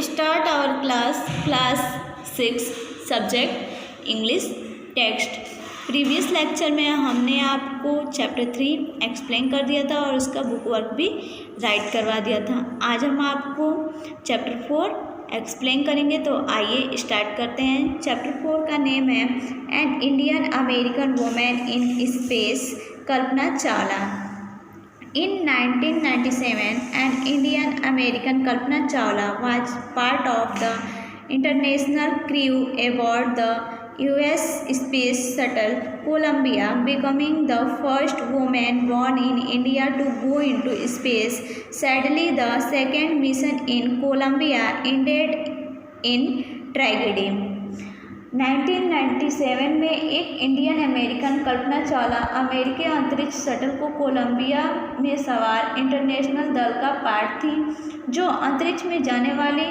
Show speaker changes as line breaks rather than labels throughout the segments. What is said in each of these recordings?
start our class 6 subject English text. Previous lecture में हमने आपको चैप्टर 3 एक्सप्लेन कर दिया था और उसका बुक वर्क भी राइट करवा दिया था। आज हम आपको चैप्टर 4 एक्सप्लेन करेंगे, तो आइए स्टार्ट करते हैं। चैप्टर 4 का नेम है an Indian American women in space, Kalpana Chawla. In 1997, an Indian American Kalpana Chawla was part of the international crew aboard the U.S. Space Shuttle Columbia, becoming the first woman born in India to go into space. Sadly, the second mission in Columbia ended in tragedy. 1997 में एक Indian American Kalpana Chawla अमेरिकी अंतरिक्ष shuttle को Colombia में सवार international दल का part थी, जो अंतरिक्ष में जाने वाली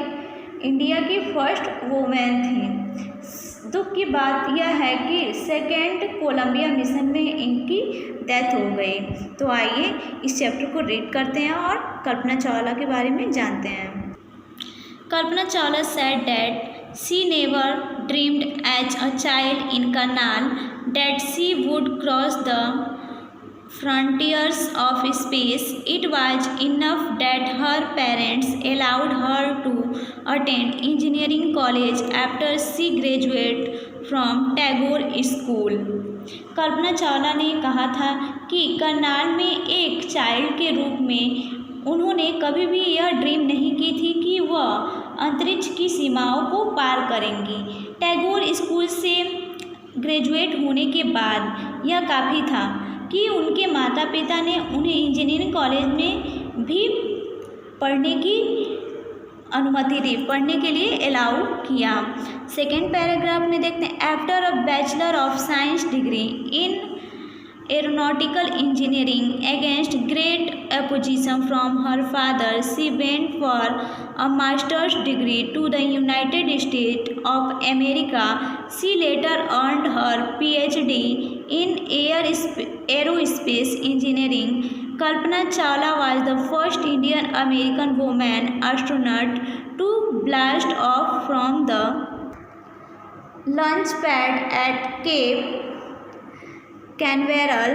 इंडिया की फर्स्ट वुमेन थी। दुख की बात यह है कि सेकेंड कोलंबिया मिशन में इनकी डेथ हो गई। तो आइए इस चैप्टर को रीड करते हैं और कल्पना चावला के बारे में जानते हैं। Kalpana Chawla said that she never dreamed as a child in Karnal that she would cross the frontiers of space. It was enough that her parents allowed her to attend engineering college after she graduated from Tagore School. Kalpana Chawla ने कहा था कि करनाल में एक child के रूप में उन्होंने कभी भी यह ड्रीम नहीं की थी कि वह अंतरिक्ष की सीमाओं को पार करेंगी। टैगोर स्कूल से ग्रेजुएट होने के बाद यह काफ़ी था कि उनके माता पिता ने उन्हें इंजीनियरिंग कॉलेज में भी पढ़ने की अनुमति दी, पढ़ने के लिए अलाउ किया। सेकेंड पैराग्राफ में देखते हैं, after a bachelor of science degree in aeronautical engineering against great opposition from her father, she went for a master's degree to the United States of America. She later earned her PhD in aerospace engineering. Kalpana Chawla was the first Indian American woman astronaut to blast off from the launch pad at Cape Canaveral,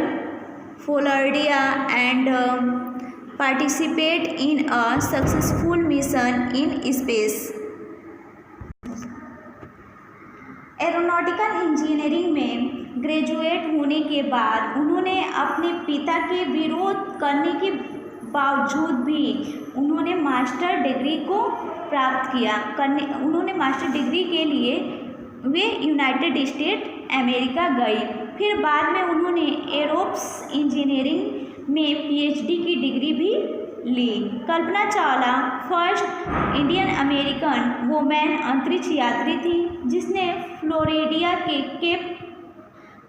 Florida, and participate in a successful mission in space. Aeronautical engineering में graduate होने के बाद उन्होंने अपने पिता के विरोध करने के बावजूद भी उन्होंने मास्टर डिग्री को प्राप्त किया। उन्होंने मास्टर डिग्री के लिए वे यूनाइटेड स्टेट अमेरिका गई। फिर बाद में उन्होंने एरोप्स इंजीनियरिंग में पीएचडी की डिग्री भी ली। Kalpana Chawla first Indian American women अंतरिक्ष यात्री थी जिसने फ्लोरिडा के केप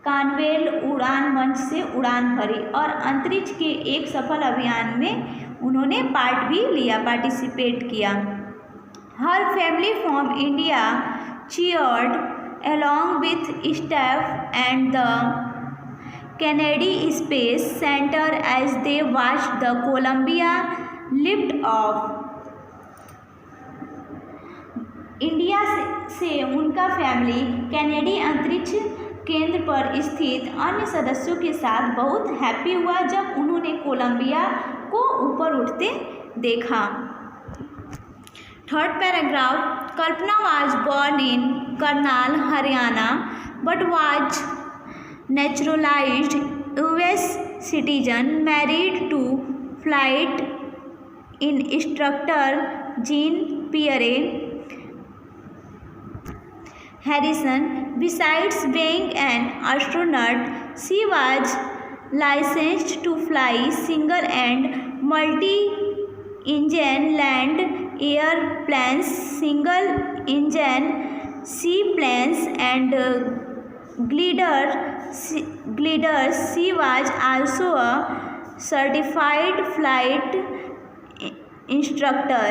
कानवेल उड़ान मंच से उड़ान भरी और अंतरिक्ष के एक सफल अभियान में उन्होंने पार्ट भी लिया, पार्टिसिपेट किया। हर family from India cheered along with staff and the Kennedy Space Center as they watched the Columbia lift off. India से उनका फैमिली कैनेडी अंतरिक्ष केंद्र पर स्थित अन्य सदस्यों के साथ बहुत हैप्पी हुआ जब उन्होंने कोलंबिया को ऊपर उठते देखा। Third paragraph, Kalpana was born in Karnal, Haryana, but was naturalized US citizen, married to flight instructor Jean-Pierre Harrison. Besides being an astronaut, she was licensed to fly single and multi-engine land airplanes, single engine seaplanes, and gliders. She was also a certified flight instructor.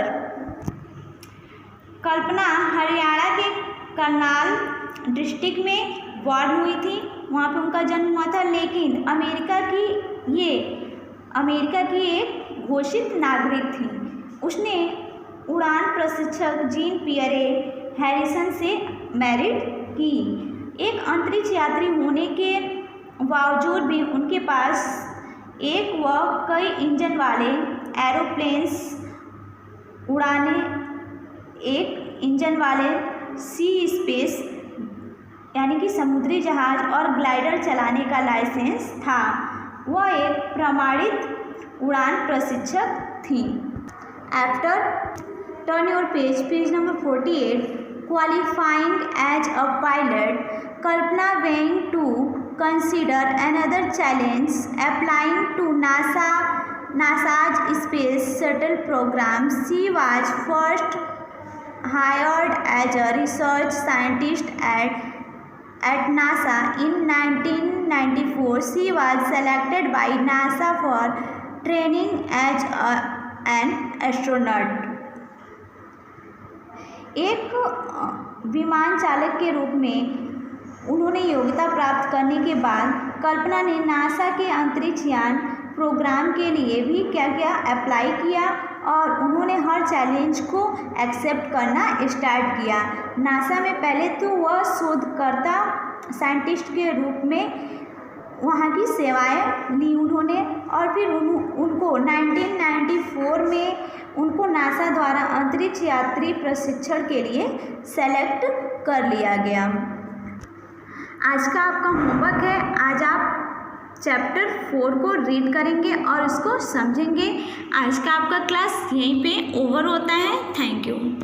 कल्पना हरियाणा के Karnal district में born हुई थी, वहाँ पे उनका जन्म हुआ था, लेकिन अमेरिका की एक घोषित नागरिक थी। उसने उड़ान प्रशिक्षक जीन पियरे हैरिसन से मैरिड की। एक अंतरिक्ष यात्री होने के बावजूद भी उनके पास एक व कई इंजन वाले एरोप्लेन्स उड़ाने, एक इंजन वाले सी स्पेस यानी कि समुद्री जहाज और ग्लाइडर चलाने का लाइसेंस था। वह एक प्रमाणित उड़ान प्रशिक्षक थी। After turn your page number 48, qualifying as a pilot, Kalpana went to consider another challenge, applying to NASA's space shuttle program. She was first hired as a research scientist at NASA in 1994. She was selected by NASA for training as an astronaut. एक विमान चालक के रूप में उन्होंने योग्यता प्राप्त करने के बाद कल्पना ने नासा के अंतरिक्ष यान प्रोग्राम के लिए भी क्या अप्लाई किया और उन्होंने हर चैलेंज को एक्सेप्ट करना स्टार्ट किया। नासा में पहले तो वह शोधकर्ता साइंटिस्ट के रूप में वहाँ की सेवाएं ली उन्होंने और फिर उनको 1994 में उनको नासा द्वारा अंतरिक्ष यात्री प्रशिक्षण के लिए सेलेक्ट कर लिया गया। आज का आपका होमवर्क है, आज आप चैप्टर 4 को रीड करेंगे और इसको समझेंगे। आज का आपका क्लास यहीं पे ओवर होता है। Thank you.